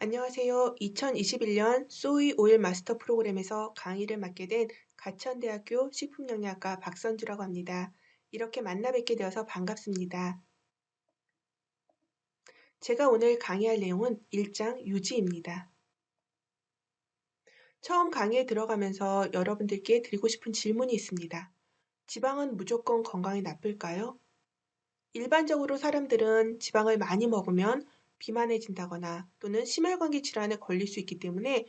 안녕하세요. 2021년 소이 오일 마스터 프로그램에서 강의를 맡게 된 가천대학교 식품영양학과 박선주라고 합니다. 이렇게 만나 뵙게 되어서 반갑습니다. 제가 오늘 강의할 내용은 1장 유지입니다. 처음 강의에 들어가면서 여러분들께 드리고 싶은 질문이 있습니다. 지방은 무조건 건강에 나쁠까요? 일반적으로 사람들은 지방을 많이 먹으면 비만해진다거나 또는 심혈관계 질환에 걸릴 수 있기 때문에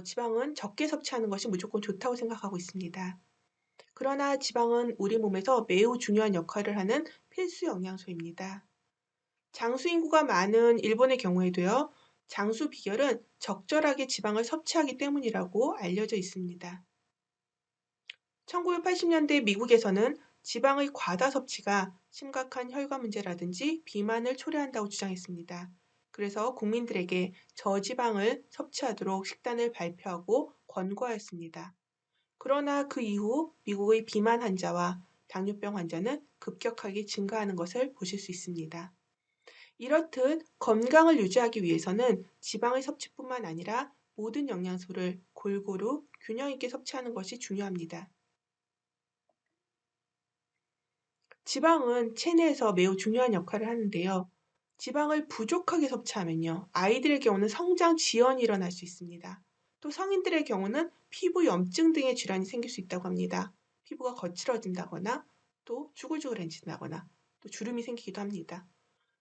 지방은 적게 섭취하는 것이 무조건 좋다고 생각하고 있습니다. 그러나 지방은 우리 몸에서 매우 중요한 역할을 하는 필수 영양소입니다. 장수 인구가 많은 일본의 경우에도요, 장수 비결은 적절하게 지방을 섭취하기 때문이라고 알려져 있습니다. 1980년대 미국에서는 지방의 과다 섭취가 심각한 혈관 문제라든지 비만을 초래한다고 주장했습니다. 그래서 국민들에게 저지방을 섭취하도록 식단을 발표하고 권고하였습니다. 그러나 그 이후 미국의 비만 환자와 당뇨병 환자는 급격하게 증가하는 것을 보실 수 있습니다. 이렇듯 건강을 유지하기 위해서는 지방의 섭취뿐만 아니라 모든 영양소를 골고루 균형 있게 섭취하는 것이 중요합니다. 지방은 체내에서 매우 중요한 역할을 하는데요. 지방을 부족하게 섭취하면요, 아이들의 경우는 성장 지연이 일어날 수 있습니다. 또 성인들의 경우는 피부 염증 등의 질환이 생길 수 있다고 합니다. 피부가 거칠어진다거나 또 쭈글쭈글해진다거나 또 주름이 생기기도 합니다.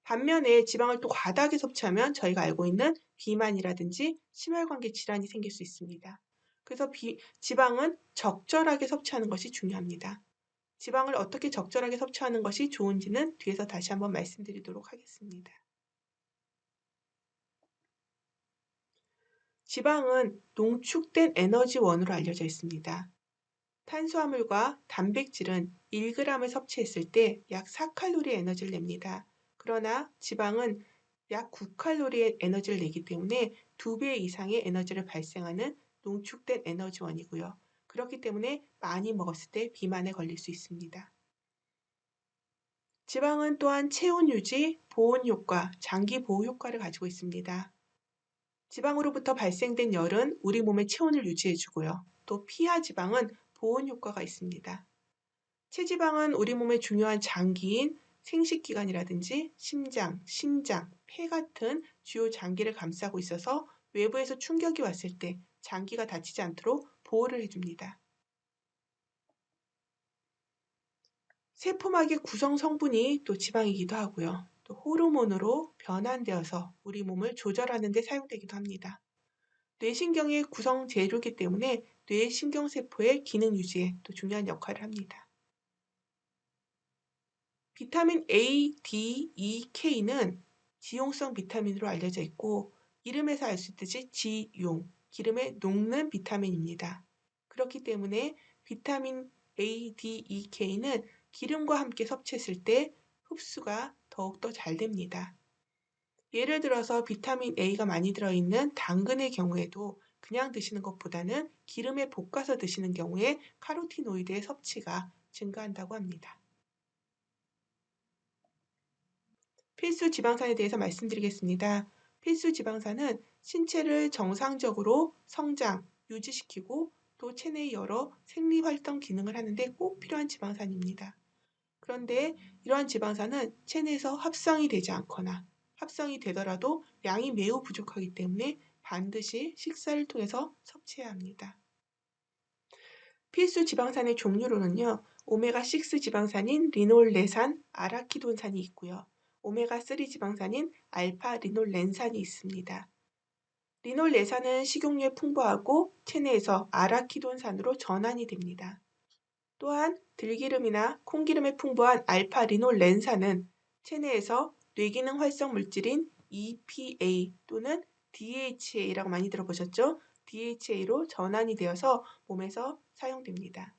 반면에 지방을 또 과다하게 섭취하면 저희가 알고 있는 비만이라든지 심혈관계 질환이 생길 수 있습니다. 그래서 지방은 적절하게 섭취하는 것이 중요합니다. 지방을 어떻게 적절하게 섭취하는 것이 좋은지는 뒤에서 다시 한번 말씀드리도록 하겠습니다. 지방은 농축된 에너지원으로 알려져 있습니다. 탄수화물과 단백질은 1g을 섭취했을 때 약 4칼로리의 에너지를 냅니다. 그러나 지방은 약 9칼로리의 에너지를 내기 때문에 2배 이상의 에너지를 발생하는 농축된 에너지원이고요. 그렇기 때문에 많이 먹었을 때 비만에 걸릴 수 있습니다. 지방은 또한 체온 유지, 보온 효과, 장기 보호 효과를 가지고 있습니다. 지방으로부터 발생된 열은 우리 몸의 체온을 유지해주고요. 또 피하 지방은 보온 효과가 있습니다. 체지방은 우리 몸의 중요한 장기인 생식기관이라든지 심장, 신장, 폐 같은 주요 장기를 감싸고 있어서 외부에서 충격이 왔을 때 장기가 다치지 않도록 보호를 해줍니다. 세포막의 구성 성분이 또 지방이기도 하고요. 또 호르몬으로 변환되어서 우리 몸을 조절하는 데 사용되기도 합니다. 뇌신경의 구성 재료이기 때문에 뇌신경세포의 기능 유지에 또 중요한 역할을 합니다. 비타민 A, D, E, K는 지용성 비타민으로 알려져 있고 이름에서 알 수 있듯이 지용, 기름에 녹는 비타민입니다. 그렇기 때문에 비타민 A, D, E, K는 기름과 함께 섭취했을 때 흡수가 더욱더 잘 됩니다. 예를 들어서 비타민 A가 많이 들어있는 당근의 경우에도 그냥 드시는 것보다는 기름에 볶아서 드시는 경우에 카로티노이드의 섭취가 증가한다고 합니다. 필수 지방산에 대해서 말씀드리겠습니다. 필수 지방산은 신체를 정상적으로 성장, 유지시키고 또 체내의 여러 생리활동 기능을 하는데 꼭 필요한 지방산입니다. 그런데 이러한 지방산은 체내에서 합성이 되지 않거나 합성이 되더라도 양이 매우 부족하기 때문에 반드시 식사를 통해서 섭취해야 합니다. 필수 지방산의 종류로는요, 오메가6 지방산인 리놀레산, 아라키돈산이 있고요. 오메가3 지방산인 알파 리놀렌산이 있습니다. 리놀레산은 식용유에 풍부하고 체내에서 아라키돈산으로 전환이 됩니다. 또한 들기름이나 콩기름에 풍부한 알파 리놀렌산은 체내에서 뇌기능 활성 물질인 EPA 또는 DHA라고 많이 들어보셨죠? DHA로 전환이 되어서 몸에서 사용됩니다.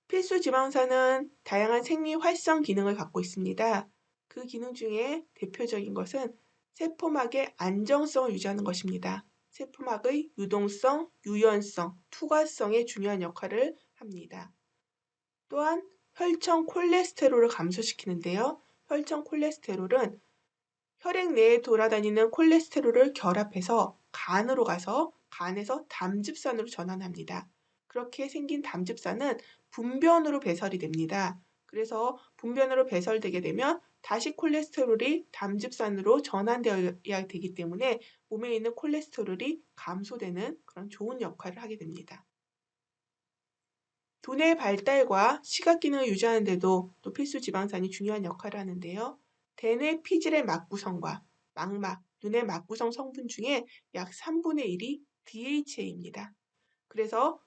필수 지방산은 다양한 생리 활성 기능을 갖고 있습니다. 그 기능 중에 대표적인 것은 세포막의 안정성을 유지하는 것입니다. 세포막의 유동성, 유연성, 투과성에 중요한 역할을 합니다. 또한 혈청 콜레스테롤을 감소시키는데요. 혈청 콜레스테롤은 혈액 내에 돌아다니는 콜레스테롤을 결합해서 간으로 가서 간에서 담즙산으로 전환합니다. 그렇게 생긴 담즙산은 분변으로 배설이 됩니다. 그래서 분변으로 배설되게 되면 다시 콜레스테롤이 담즙산으로 전환되어야 되기 때문에 몸에 있는 콜레스테롤이 감소되는 그런 좋은 역할을 하게 됩니다. 두뇌 발달과 시각 기능을 유지하는 데도 또 필수 지방산이 중요한 역할을 하는데요. 대뇌 피질의 막구성과 망막, 눈의 막구성 성분 중에 약 3분의 1이 DHA입니다. 그래서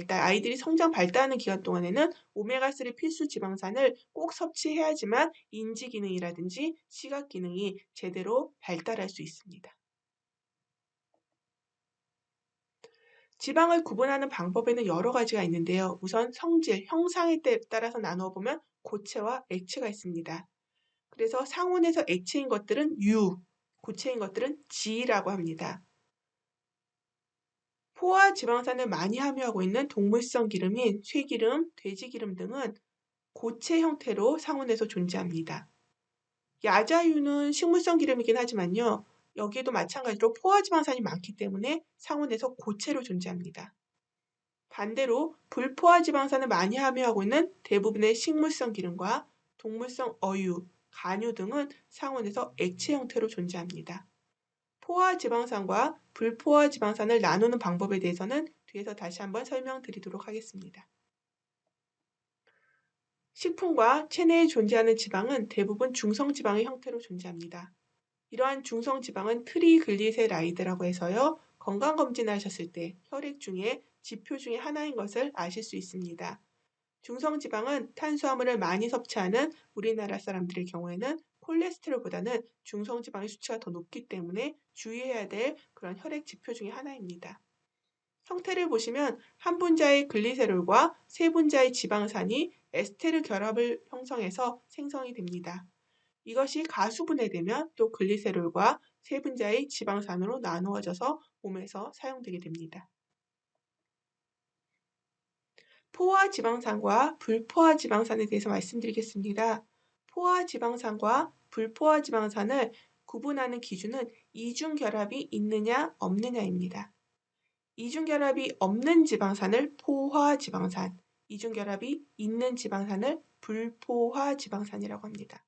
아이들이 성장 발달하는 기간 동안에는 오메가3 필수 지방산을 꼭 섭취해야지만 인지 기능이라든지 시각 기능이 제대로 발달할 수 있습니다. 지방을 구분하는 방법에는 여러 가지가 있는데요. 우선 성질, 형상에 따라서 나누어 보면 고체와 액체가 있습니다. 그래서 상온에서 액체인 것들은 유, 고체인 것들은 지라고 합니다. 포화 지방산을 많이 함유하고 있는 동물성 기름인 쇠기름, 돼지기름 등은 고체 형태로 상온에서 존재합니다. 야자유는 식물성 기름이긴 하지만요. 여기에도 마찬가지로 포화지방산이 많기 때문에 상온에서 고체로 존재합니다. 반대로 불포화지방산을 많이 함유하고 있는 대부분의 식물성 기름과 동물성 어유, 간유 등은 상온에서 액체 형태로 존재합니다. 포화지방산과 불포화지방산을 나누는 방법에 대해서는 뒤에서 다시 한번 설명드리도록 하겠습니다. 식품과 체내에 존재하는 지방은 대부분 중성지방의 형태로 존재합니다. 이러한 중성지방은 트리글리세라이드라고 해서요. 건강검진을 하셨을 때 혈액 중에 지표 중에 하나인 것을 아실 수 있습니다. 중성지방은 탄수화물을 많이 섭취하는 우리나라 사람들의 경우에는 콜레스테롤보다는 중성지방의 수치가 더 높기 때문에 주의해야 될 그런 혈액 지표 중에 하나입니다. 형태를 보시면 한 분자의 글리세롤과 세 분자의 지방산이 에스테르 결합을 형성해서 생성이 됩니다. 이것이 가수분해되면 또 글리세롤과 세 분자의 지방산으로 나누어져서 몸에서 사용되게 됩니다. 포화지방산과 불포화지방산에 대해서 말씀드리겠습니다. 포화지방산과 불포화지방산을 구분하는 기준은 이중결합이 있느냐 없느냐입니다. 이중결합이 없는 지방산을 포화지방산, 이중결합이 있는 지방산을 불포화지방산이라고 합니다.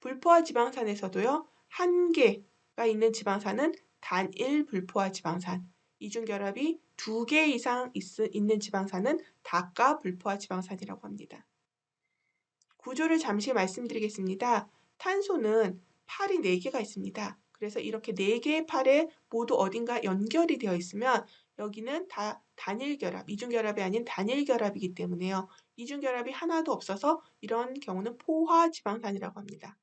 불포화지방산에서도요, 한 개가 있는 지방산은 단일 불포화지방산, 이중결합이 2개 이상 있는 지방산은 다가 불포화지방산이라고 합니다. 구조를 잠시 말씀드리겠습니다. 탄소는 팔이 4개가 있습니다. 그래서 이렇게 4개의 팔에 모두 어딘가 연결이 되어 있으면 여기는 다 단일결합, 이중결합이 아닌 단일결합이기 때문에요. 이중결합이 하나도 없어서 이런 경우는 포화지방산이라고 합니다.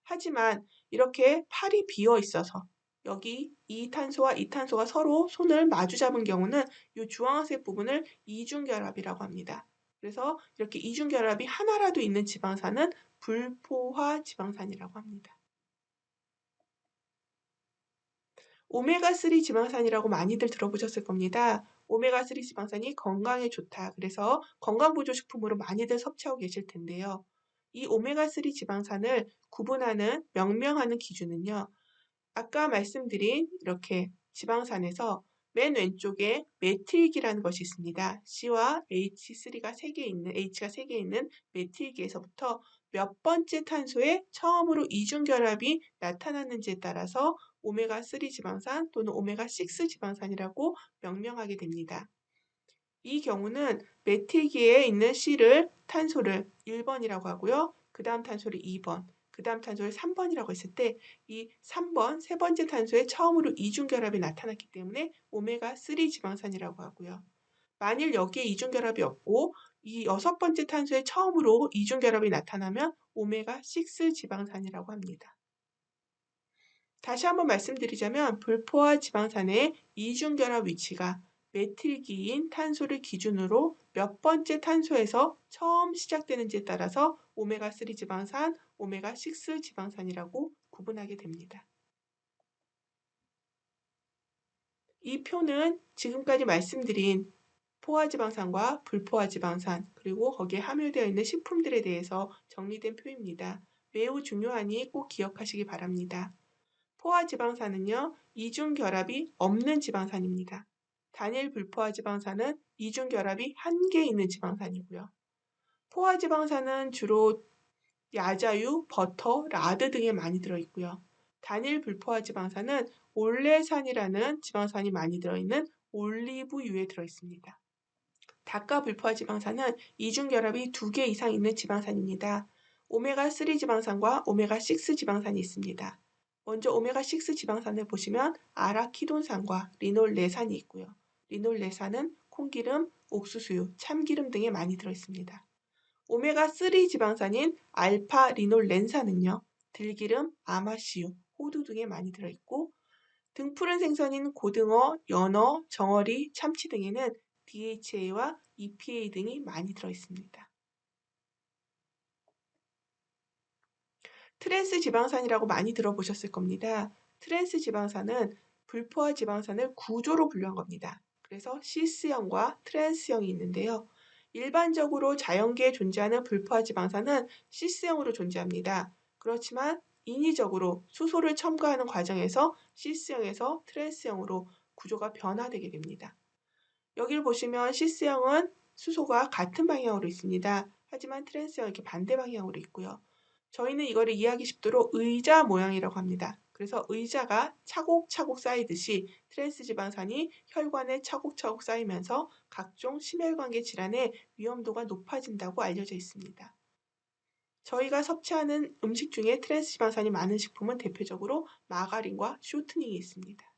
하지만 이렇게 팔이 비어 있어서 여기 이 탄소와 이 탄소가 서로 손을 마주 잡은 경우는 이 주황색 부분을 이중결합이라고 합니다. 그래서 이렇게 이중결합이 하나라도 있는 지방산은 불포화 지방산이라고 합니다. 오메가3 지방산이라고 많이들 들어보셨을 겁니다. 오메가3 지방산이 건강에 좋다. 그래서 건강보조식품으로 많이들 섭취하고 계실 텐데요. 이 오메가3 지방산을 구분하는, 명명하는 기준은요. 아까 말씀드린 이렇게 지방산에서 맨 왼쪽에 메틸기라는 것이 있습니다. C와 H3가 3개 있는, H가 3개 있는 메틸기에서부터 몇 번째 탄소에 처음으로 이중결합이 나타났는지에 따라서 오메가3 지방산 또는 오메가6 지방산이라고 명명하게 됩니다. 이 경우는 메틸기에 있는 C를 탄소를 1번이라고 하고요. 그 다음 탄소를 2번, 그 다음 탄소를 3번이라고 했을 때 이 3번, 세 번째 탄소에 처음으로 이중결합이 나타났기 때문에 오메가3 지방산이라고 하고요. 만일 여기에 이중결합이 없고 이 6번째 탄소에 처음으로 이중결합이 나타나면 오메가6 지방산이라고 합니다. 다시 한번 말씀드리자면 불포화 지방산의 이중결합 위치가 메틸기인 탄소를 기준으로 몇 번째 탄소에서 처음 시작되는지에 따라서 오메가3 지방산, 오메가6 지방산이라고 구분하게 됩니다. 이 표는 지금까지 말씀드린 포화지방산과 불포화지방산 그리고 거기에 함유되어 있는 식품들에 대해서 정리된 표입니다. 매우 중요하니 꼭 기억하시기 바랍니다. 포화 지방산은요, 이중 결합이 없는 지방산입니다. 단일 불포화 지방산은 이중 결합이 한 개 있는 지방산이고요. 포화 지방산은 주로 야자유, 버터, 라드 등에 많이 들어있고요. 단일 불포화 지방산은 올레산이라는 지방산이 많이 들어있는 올리브유에 들어있습니다. 닭과 불포화 지방산은 이중 결합이 2개 이상 있는 지방산입니다. 오메가3 지방산과 오메가6 지방산이 있습니다. 먼저 오메가6 지방산을 보시면 아라키돈산과 리놀레산이 있고요. 리놀레산은 콩기름, 옥수수유, 참기름 등에 많이 들어있습니다. 오메가3 지방산인 알파 리놀렌산은요, 들기름, 아마씨유, 호두 등에 많이 들어있고, 등푸른 생선인 고등어, 연어, 정어리, 참치 등에는 DHA와 EPA 등이 많이 들어있습니다. 트랜스 지방산이라고 많이 들어보셨을 겁니다. 트랜스 지방산은 불포화 지방산을 구조로 분류한 겁니다. 그래서 시스형과 트랜스형이 있는데요. 일반적으로 자연계에 존재하는 불포화 지방산은 시스형으로 존재합니다. 그렇지만 인위적으로 수소를 첨가하는 과정에서 시스형에서 트랜스형으로 구조가 변화되게 됩니다. 여기를 보시면 시스형은 수소가 같은 방향으로 있습니다. 하지만 트랜스형은 이렇게 반대 방향으로 있고요. 저희는 이거를 이해하기 쉽도록 의자 모양이라고 합니다. 그래서 의자가 차곡차곡 쌓이듯이 트랜스 지방산이 혈관에 차곡차곡 쌓이면서 각종 심혈관계 질환의 위험도가 높아진다고 알려져 있습니다. 저희가 섭취하는 음식 중에 트랜스 지방산이 많은 식품은 대표적으로 마가린과 쇼트닝이 있습니다.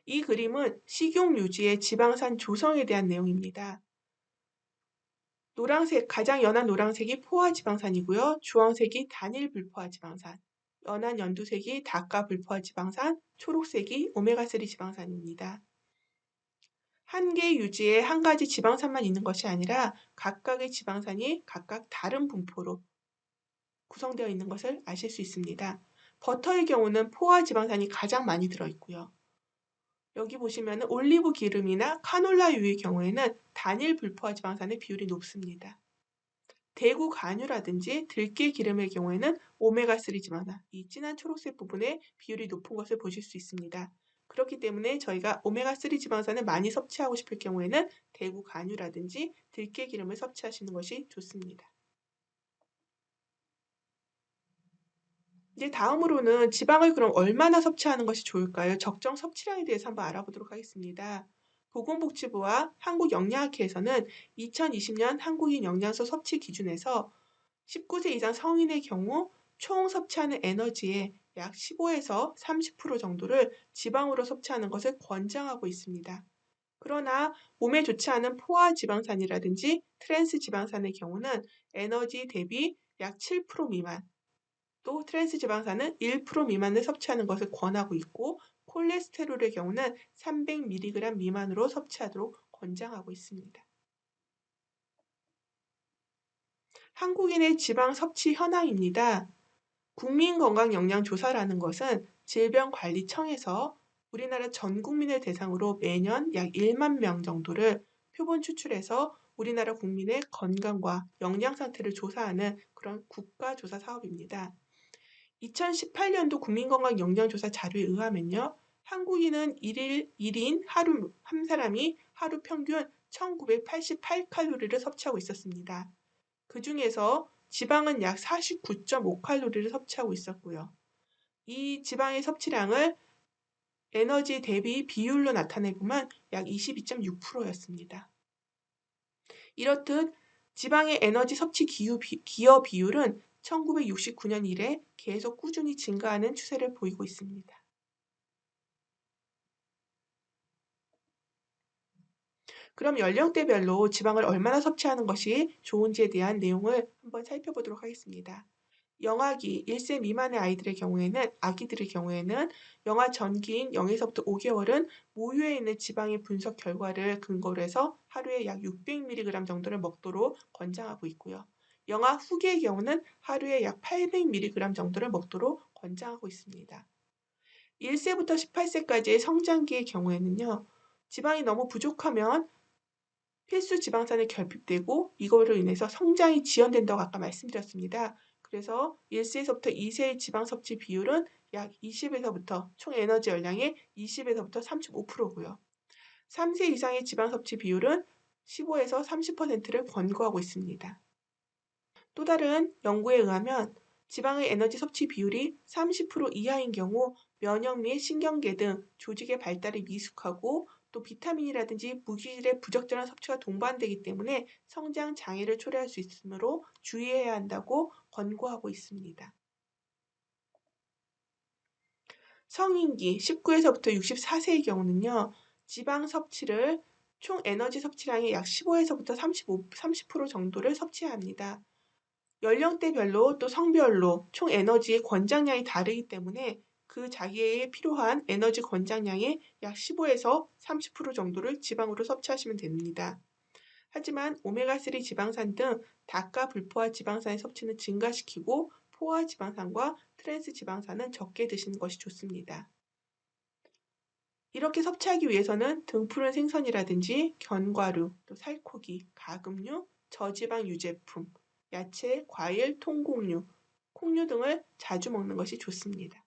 이 그림은 식용 유지의 지방산 조성에 대한 내용입니다. 노란색, 가장 연한 노란색이 포화 지방산이고요. 주황색이 단일 불포화 지방산, 연한 연두색이 닭가 불포화 지방산, 초록색이 오메가3 지방산입니다. 한 개의 유지에 한 가지 지방산만 있는 것이 아니라 각각의 지방산이 각각 다른 분포로 구성되어 있는 것을 아실 수 있습니다. 버터의 경우는 포화 지방산이 가장 많이 들어있고요. 여기 보시면 올리브 기름이나 카놀라유의 경우에는 단일 불포화 지방산의 비율이 높습니다. 대구 간유라든지 들깨 기름의 경우에는 오메가3 지방산, 이 진한 초록색 부분에 비율이 높은 것을 보실 수 있습니다. 그렇기 때문에 저희가 오메가3 지방산을 많이 섭취하고 싶을 경우에는 대구 간유라든지 들깨 기름을 섭취하시는 것이 좋습니다. 이제 다음으로는 지방을 그럼 얼마나 섭취하는 것이 좋을까요? 적정 섭취량에 대해서 한번 알아보도록 하겠습니다. 보건복지부와 한국영양학회에서는 2020년 한국인 영양소 섭취 기준에서 19세 이상 성인의 경우 총 섭취하는 에너지의 약 15에서 30% 정도를 지방으로 섭취하는 것을 권장하고 있습니다. 그러나 몸에 좋지 않은 포화 지방산이라든지 트랜스 지방산의 경우는 에너지 대비 약 7% 미만, 또 트랜스 지방산은 1% 미만을 섭취하는 것을 권하고 있고, 콜레스테롤의 경우는 300mg 미만으로 섭취하도록 권장하고 있습니다. 한국인의 지방 섭취 현황입니다. 국민건강영양조사라는 것은 질병관리청에서 우리나라 전 국민을 대상으로 매년 약 1만 명 정도를 표본 추출해서 우리나라 국민의 건강과 영양 상태를 조사하는 그런 국가조사 사업입니다. 2018년도 국민건강영양조사 자료에 의하면요, 한국인은 1인 한 사람이 하루 평균 1988칼로리를 섭취하고 있었습니다. 그 중에서 지방은 약 49.5칼로리를 섭취하고 있었고요. 이 지방의 섭취량을 에너지 대비 비율로 나타내보면 약 22.6%였습니다. 이렇듯 지방의 에너지 섭취 기여 비율은 1969년 이래 계속 꾸준히 증가하는 추세를 보이고 있습니다. 그럼 연령대별로 지방을 얼마나 섭취하는 것이 좋은지에 대한 내용을 한번 살펴보도록 하겠습니다. 영아기 1세 미만의 아기들의 경우에는 영아 전기인 0에서부터 5개월은 모유에 있는 지방의 분석 결과를 근거로 해서 하루에 약 600mg 정도를 먹도록 권장하고 있고요. 영아 후기의 경우는 하루에 약 800mg 정도를 먹도록 권장하고 있습니다. 1세부터 18세까지의 성장기의 경우에는요, 지방이 너무 부족하면 필수 지방산이 결핍되고 이거로 인해서 성장이 지연된다고 아까 말씀드렸습니다. 그래서 1세에서부터 2세의 지방 섭취 비율은 약 20에서부터 총 에너지 열량의 20에서부터 35%고요. 3세 이상의 지방 섭취 비율은 15에서 30%를 권고하고 있습니다. 또 다른 연구에 의하면 지방의 에너지 섭취 비율이 30% 이하인 경우 면역 및 신경계 등 조직의 발달이 미숙하고 또 비타민이라든지 무기질의 부적절한 섭취가 동반되기 때문에 성장 장애를 초래할 수 있으므로 주의해야 한다고 권고하고 있습니다. 성인기 19에서부터 64세의 경우는요. 지방 섭취를 총 에너지 섭취량의 약 15에서부터 30% 정도를 섭취해야 합니다. 연령대별로 또 성별로 총 에너지의 권장량이 다르기 때문에 그 자기에 필요한 에너지 권장량의 약 15에서 30% 정도를 지방으로 섭취하시면 됩니다. 하지만 오메가3 지방산 등 닭과 불포화 지방산의 섭취는 증가시키고 포화 지방산과 트랜스 지방산은 적게 드시는 것이 좋습니다. 이렇게 섭취하기 위해서는 등푸른 생선이라든지 견과류, 또 살코기, 가금류, 저지방 유제품, 야채, 과일, 통곡류, 콩류 등을 자주 먹는 것이 좋습니다.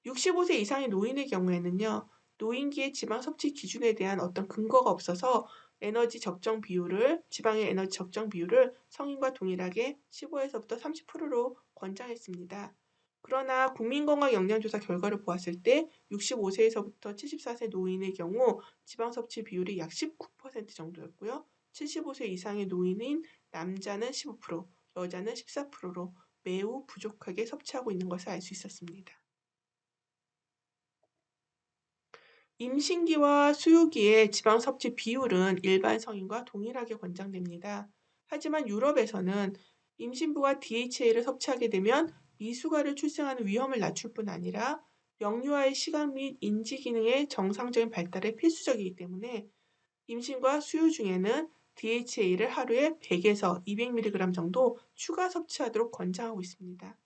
65세 이상의 노인의 경우에는요. 노인기의 지방 섭취 기준에 대한 어떤 근거가 없어서 지방의 에너지 적정 비율을 성인과 동일하게 15에서부터 30%로 권장했습니다. 그러나 국민건강영양조사 결과를 보았을 때 65세에서부터 74세 노인의 경우 지방 섭취 비율이 약 19% 정도였고요. 75세 이상의 노인인 남자는 15%, 여자는 14%로 매우 부족하게 섭취하고 있는 것을 알 수 있었습니다. 임신기와 수유기의 지방 섭취 비율은 일반 성인과 동일하게 권장됩니다. 하지만 유럽에서는 임신부가 DHA를 섭취하게 되면 미숙아를 출생하는 위험을 낮출 뿐 아니라 영유아의 시각 및 인지 기능의 정상적인 발달에 필수적이기 때문에 임신과 수유 중에는 DHA를 하루에 100에서 200mg 정도 추가 섭취하도록 권장하고 있습니다.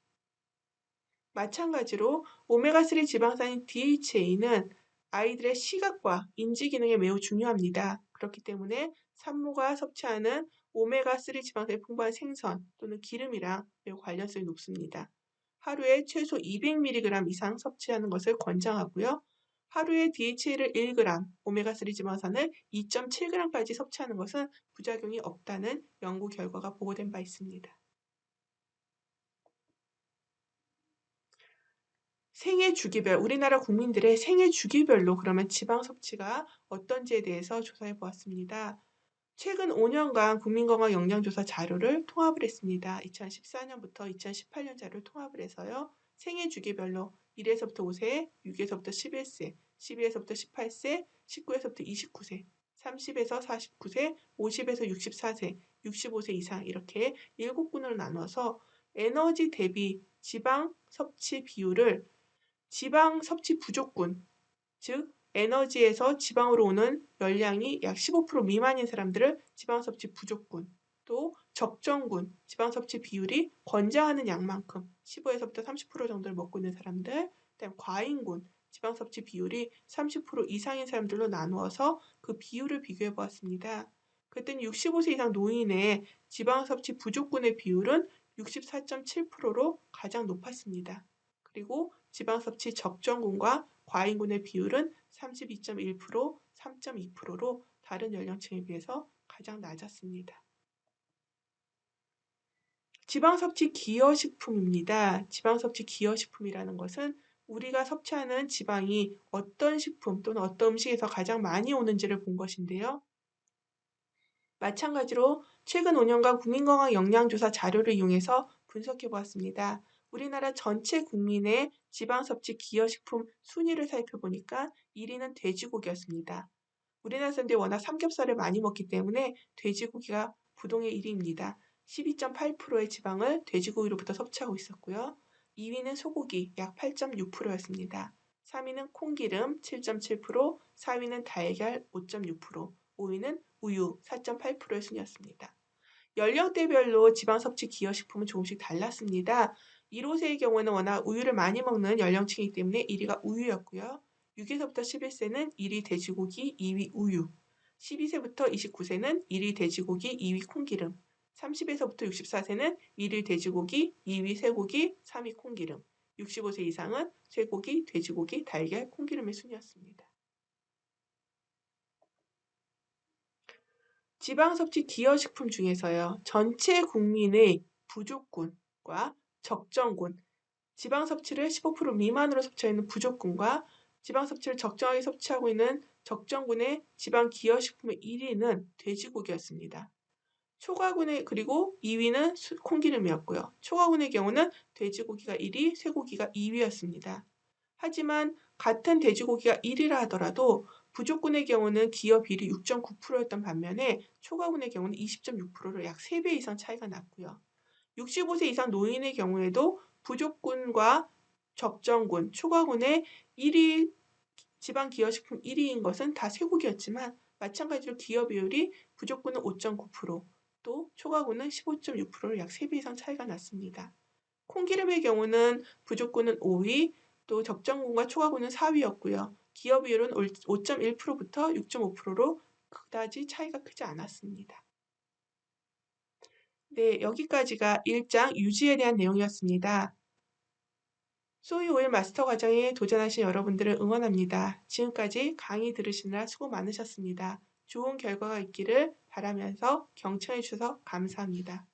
마찬가지로 오메가3 지방산인 DHA는 아이들의 시각과 인지 기능에 매우 중요합니다. 그렇기 때문에 산모가 섭취하는 오메가3 지방산이 풍부한 생선 또는 기름이랑 매우 관련성이 높습니다. 하루에 최소 200mg 이상 섭취하는 것을 권장하고요. 하루에 DHA를 1g, 오메가3 지방산을 2.7g까지 섭취하는 것은 부작용이 없다는 연구 결과가 보고된 바 있습니다. 생애 주기별, 우리나라 국민들의 생애 주기별로 그러면 지방 섭취가 어떤지에 대해서 조사해 보았습니다. 최근 5년간 국민건강영양조사 자료를 통합을 했습니다. 2014년부터 2018년 자료를 통합을 해서요. 생애 주기별로 1에서부터 5세, 6에서부터 11세, 12에서부터 18세, 19에서부터 29세, 30에서 49세, 50에서 64세, 65세 이상 이렇게 7군으로 나눠서 에너지 대비 지방 섭취 비율을 지방 섭취 부족군, 즉 에너지에서 지방으로 오는 열량이 약 15% 미만인 사람들을 지방 섭취 부족군, 또 적정군, 지방 섭취 비율이 권장하는 양만큼 15에서부터 30% 정도를 먹고 있는 사람들, 그다음 과잉군, 지방 섭취 비율이 30% 이상인 사람들로 나누어서 그 비율을 비교해 보았습니다. 그랬더니 65세 이상 노인의 지방 섭취 부족군의 비율은 64.7%로 가장 높았습니다. 그리고 지방 섭취 적정군과 과잉군의 비율은 32.1%, 3.2%로 다른 연령층에 비해서 가장 낮았습니다. 지방 섭취 기여식품입니다. 지방 섭취 기여식품이라는 것은 우리가 섭취하는 지방이 어떤 식품 또는 어떤 음식에서 가장 많이 오는지를 본 것인데요. 마찬가지로 최근 5년간 국민건강영양조사 자료를 이용해서 분석해 보았습니다. 우리나라 전체 국민의 지방 섭취 기여식품 순위를 살펴보니까 1위는 돼지고기였습니다. 우리나라 사람들이 워낙 삼겹살을 많이 먹기 때문에 돼지고기가 부동의 1위입니다. 12.8%의 지방을 돼지고기로부터 섭취하고 있었고요. 2위는 소고기 약 8.6%였습니다. 3위는 콩기름 7.7%, 4위는 달걀 5.6%, 5위는 우유 4.8%의 순이었습니다. 연령대별로 지방 섭취 기여식품은 조금씩 달랐습니다. 1호세의 경우에는 워낙 우유를 많이 먹는 연령층이기 때문에 1위가 우유였고요. 6에서부터 11세는 1위 돼지고기, 2위 우유, 12세부터 29세는 1위 돼지고기, 2위 콩기름, 30에서부터 64세는 1위 돼지고기, 2위 쇠고기, 3위 콩기름, 65세 이상은 쇠고기, 돼지고기, 달걀, 콩기름의 순이었습니다. 지방 섭취 기여식품 중에서요. 전체 국민의 부족군과 적정군, 지방 섭취를 15% 미만으로 섭취하는 부족군과 지방 섭취를 적정하게 섭취하고 있는 적정군의 지방 기여식품의 1위는 돼지고기였습니다. 초과군의 그리고 2위는 콩기름이었고요. 초과군의 경우는 돼지고기가 1위, 쇠고기가 2위였습니다. 하지만 같은 돼지고기가 1위라 하더라도 부족군의 경우는 기여 비율이 6.9%였던 반면에 초과군의 경우는 20.6%로 약 3배 이상 차이가 났고요. 65세 이상 노인의 경우에도 부족군과 적정군, 초과군의 1위 지방 기여식품 1위인 것은 다 쇠고기였지만 마찬가지로 기여 비율이 부족군은 5.9%, 또 초과군은 15.6%로 약 3배 이상 차이가 났습니다. 콩기름의 경우는 부족군은 5위, 또 적정군과 초과군은 4위였고요. 기여 비율은 5.1%부터 6.5%로 그다지 차이가 크지 않았습니다. 네, 여기까지가 1장 유지에 대한 내용이었습니다. 소이 오일 마스터 과정에 도전하신 여러분들을 응원합니다. 지금까지 강의 들으시느라 수고 많으셨습니다. 좋은 결과가 있기를 바라면서 경청해 주셔서 감사합니다.